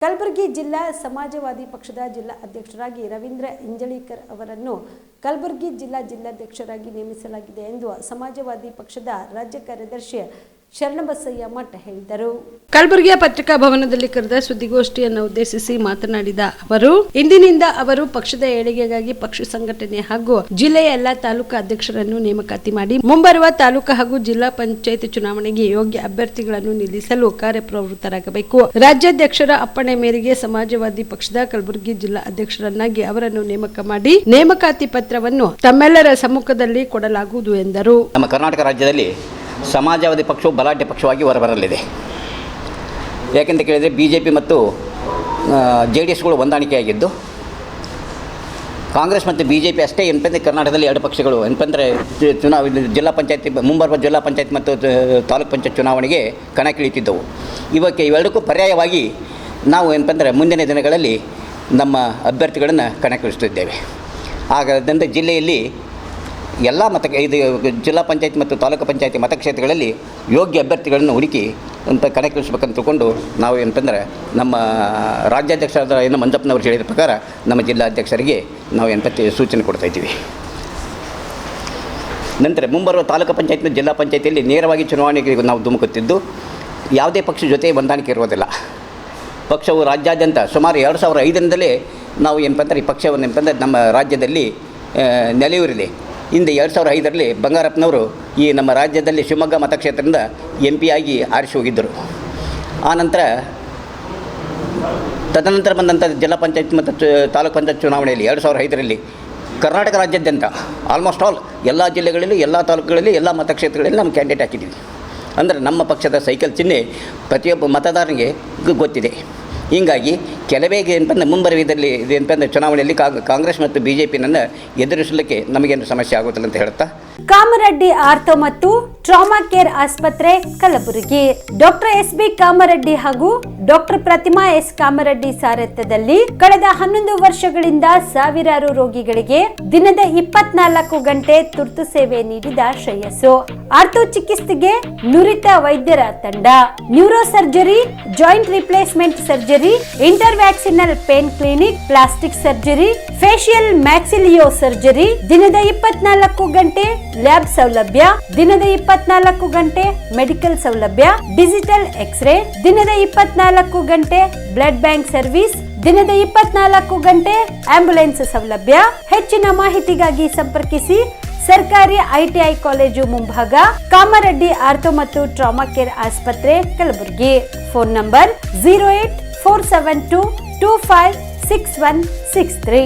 ಕಲಬುರಗಿ ಜಿಲ್ಲಾ ಸಮಾಜವಾದಿ ಪಕ್ಷದ ಜಿಲ್ಲಾ ಅಧ್ಯಕ್ಷರಾಗಿ ರವೀಂದ್ರ ಇಂಜಳೀಕರ್ ಅವರನ್ನು ಕಲಬುರಗಿ ಜಿಲ್ಲಾಧ್ಯಕ್ಷರಾಗಿ ನೇಮಿಸಲಾಗಿದೆ ಎಂದು ಸಮಾಜವಾದಿ ಪಕ್ಷದ ರಾಜ್ಯ ಕಾರ್ಯದರ್ಶಿ ಶರಣಬಸಯ್ಯ ಮಠ ಹೇಳಿದರು. ಕಲಬುರಗಿಯ ಪತ್ರಿಕಾ ಭವನದಲ್ಲಿ ಕರೆದ ಸುದ್ದಿಗೋಷ್ಠಿಯನ್ನು ಉದ್ದೇಶಿಸಿ ಮಾತನಾಡಿದ ಅವರು, ಇಂದಿನಿಂದ ಅವರು ಪಕ್ಷದ ಏಳಿಗೆಗಾಗಿ ಪಕ್ಷ ಸಂಘಟನೆ ಹಾಗೂ ಜಿಲ್ಲೆಯ ಎಲ್ಲಾ ತಾಲೂಕು ಅಧ್ಯಕ್ಷರನ್ನು ನೇಮಕಾತಿ ಮಾಡಿ ಮುಂಬರುವ ತಾಲೂಕು ಹಾಗೂ ಜಿಲ್ಲಾ ಪಂಚಾಯತ್ ಚುನಾವಣೆಗೆ ಯೋಗ್ಯ ಅಭ್ಯರ್ಥಿಗಳನ್ನು ನಿಲ್ಲಿಸಲು ಕಾರ್ಯಪ್ರವೃತ್ತರಾಗಬೇಕು. ರಾಜ್ಯಾಧ್ಯಕ್ಷರ ಅಪ್ಪಣೆ ಮೇರೆಗೆ ಸಮಾಜವಾದಿ ಪಕ್ಷದ ಕಲಬುರಗಿ ಜಿಲ್ಲಾ ಅಧ್ಯಕ್ಷರನ್ನಾಗಿ ಅವರನ್ನು ನೇಮಕ ಮಾಡಿ ನೇಮಕಾತಿ ಪತ್ರವನ್ನು ತಮ್ಮೆಲ್ಲರ ಸಮ್ಮುಖದಲ್ಲಿ ಕೊಡಲಾಗುವುದು ಎಂದರು. ನಮ್ಮ ಕರ್ನಾಟಕ ರಾಜ್ಯದಲ್ಲಿ ಸಮಾಜವಾದಿ ಪಕ್ಷವು ಬಲಾಢ್ಯ ಪಕ್ಷವಾಗಿ ಹೊರಬರಲಿದೆ. ಯಾಕೆಂತ ಕೇಳಿದರೆ BJP ಮತ್ತು JDSಗಳು ಹೊಂದಾಣಿಕೆಯಾಗಿದ್ದು, ಕಾಂಗ್ರೆಸ್ ಮತ್ತು BJP ಅಷ್ಟೇ ಏನಂದರೆ ಕರ್ನಾಟಕದಲ್ಲಿ ಎರಡು ಪಕ್ಷಗಳು ಏನಂದರೆ ಜಿಲ್ಲಾ ಪಂಚಾಯತಿ ಮುಂಬರುವ ಜಿಲ್ಲಾ ಪಂಚಾಯತ್ ಮತ್ತು ತಾಲೂಕು ಪಂಚಾಯತ್ ಚುನಾವಣೆಗೆ ಕಣಕ್ಕಿಳಿತಿದ್ದವು. ಇವೆರಡಕ್ಕೂ ಪರ್ಯಾಯವಾಗಿ ನಾವು ಏನಂದರೆ ಮುಂದಿನ ದಿನಗಳಲ್ಲಿ ನಮ್ಮ ಅಭ್ಯರ್ಥಿಗಳನ್ನು ಕಣಕ್ಕಿಳಿಸುತ್ತಿದ್ದೇವೆ. ಹಾಗಾದ್ದರಿಂದ ಜಿಲ್ಲೆಯಲ್ಲಿ ಎಲ್ಲ ಇದು ಜಿಲ್ಲಾ ಪಂಚಾಯತ್ ಮತ್ತು ತಾಲೂಕು ಪಂಚಾಯತಿ ಮತಕ್ಷೇತ್ರಗಳಲ್ಲಿ ಯೋಗ್ಯ ಅಭ್ಯರ್ಥಿಗಳನ್ನು ಹುಡುಕಿ ಅಂತ ಕಣಕ್ಕಿಳಿಸ್ಬೇಕಂತ ತಿಳ್ಕೊಂಡು ನಾವು ಏನಂತಂದರೆ ನಮ್ಮ ರಾಜ್ಯಾಧ್ಯಕ್ಷರಾದ ಮಂಜಪ್ಪನವರು ಹೇಳಿದ ಪ್ರಕಾರ ನಮ್ಮ ಜಿಲ್ಲಾಧ್ಯಕ್ಷರಿಗೆ ನಾವು ಸೂಚನೆ ಕೊಡ್ತಾಯಿದ್ದೀವಿ. ನಂತರ ಮುಂಬರುವ ತಾಲೂಕು ಪಂಚಾಯತ್ ಮತ್ತು ಜಿಲ್ಲಾ ಪಂಚಾಯತಿಯಲ್ಲಿ ನೇರವಾಗಿ ಚುನಾವಣೆಗೆ ನಾವು ಧುಮುಕುತ್ತಿದ್ದು, ಯಾವುದೇ ಪಕ್ಷ ಜೊತೆ ಹೊಂದಾಣಿಕೆ ಇರೋದಿಲ್ಲ. ಪಕ್ಷವು ರಾಜ್ಯಾದ್ಯಂತ ಸುಮಾರು 2005ರಿಂದಲೇ ನಾವು ಈ ಪಕ್ಷವನ್ನು ನಮ್ಮ ರಾಜ್ಯದಲ್ಲಿ ನೆಲೆಯೂರಿದೆ. ಹಿಂದೆ 2005ರಲ್ಲಿ ಬಂಗಾರಪ್ಪನವರು ಈ ನಮ್ಮ ರಾಜ್ಯದಲ್ಲಿ ಶಿವಮೊಗ್ಗ ಮತಕ್ಷೇತ್ರದಿಂದ MP ಆಗಿ ಆರಿಸಿ ಹೋಗಿದ್ದರು. ಆನಂತರ ತದನಂತರ ಬಂದಂಥ ಜಿಲ್ಲಾ ಪಂಚಾಯತ್ ಮತ್ತು ತಾಲೂಕು ಪಂಚಾಯತ್ ಚುನಾವಣೆಯಲ್ಲಿ 2005ರಲ್ಲಿ ಕರ್ನಾಟಕ ರಾಜ್ಯಾದ್ಯಂತ ಆಲ್ಮೋಸ್ಟ್ ಆಲ್ ಎಲ್ಲ ಜಿಲ್ಲೆಗಳಲ್ಲಿ, ಎಲ್ಲ ತಾಲೂಕುಗಳಲ್ಲಿ, ಎಲ್ಲ ಮತಕ್ಷೇತ್ರಗಳಲ್ಲಿ ನಮ್ಮ ಕ್ಯಾಂಡಿಡೇಟ್ ಹಾಕಿದ್ದೀವಿ. ಅಂದರೆ ನಮ್ಮ ಪಕ್ಷದ ಸೈಕಲ್ ಚಿಹ್ನೆ ಪ್ರತಿಯೊಬ್ಬ ಮತದಾರನಿಗೆ ಗೊತ್ತಿದೆ. ಹೀಗಾಗಿ ಕೆಲವೇ ಮುಂಬರುವಿದಲ್ಲಿ ಚುನಾವಣೆಯಲ್ಲಿ ಕಾಂಗ್ರೆಸ್ ಮತ್ತು BJPನನ್ನು ಎದುರಿಸಲಿಕ್ಕೆ ನಮಗೇನು ಸಮಸ್ಯೆ ಆಗುತ್ತಿಲ್ಲ ಅಂತ ಹೇಳ್ತಾ, ಕಾಮರೆಡ್ಡಿ ಆರ್ಥೋ ಮತ್ತು ಟ್ರಾಮಾ ಕೇರ್ ಆಸ್ಪತ್ರೆ ಕಲಬುರಗಿ ಡಾಕ್ಟರ್ SB ಕಾಮರೆಡ್ಡಿ ಹಾಗೂ ಡಾಕ್ಟರ್ ಪ್ರತಿಮಾ S ಕಾಮರೆಡ್ಡಿ ಸಾರಥ್ಯದಲ್ಲಿ ಕಳೆದ 11 ವರ್ಷಗಳಿಂದ ಸಾವಿರಾರು ರೋಗಿಗಳಿಗೆ ದಿನದ 24 ಗಂಟೆ ತುರ್ತು ಸೇವೆ ನೀಡಿದ ಶ್ರೇಯಸ್ಸು. ಆರ್ಥೋ ಚಿಕಿತ್ಸೆಗೆ ನುರಿತ ವೈದ್ಯರ ತಂಡ, neuro surgery, joint replacement surgery, interventional pain clinic, plastic surgery, facial maxillo surgery, ದಿನದ 24 ಗಂಟೆ ಲ್ಯಾಬ್ ಸೌಲಭ್ಯ, ದಿನದ 24 ಗಂಟೆ ಮೆಡಿಕಲ್ ಸೌಲಭ್ಯ, ಡಿಜಿಟಲ್ ಎಕ್ಸ್ರೇ, ದಿನದ 24 ಗಂಟೆ ಬ್ಲಡ್ ಬ್ಯಾಂಕ್ ಸರ್ವಿಸ್, ದಿನದ 24 ಗಂಟೆ ಆಂಬ್ಯುಲೆನ್ಸ್ ಸೌಲಭ್ಯ. ಹೆಚ್ಚಿನ ಮಾಹಿತಿಗಾಗಿ ಸಂಪರ್ಕಿಸಿ ಸರ್ಕಾರಿ ITI ಕಾಲೇಜು ಮುಂಭಾಗ, ಕಾಮರೆಡ್ಡಿ ಆರ್ಥೋ ಮತ್ತು ಟ್ರಾಮಾ ಕೇರ್ ಆಸ್ಪತ್ರೆ ಕಲಬುರಗಿ. Phone number 084722566163.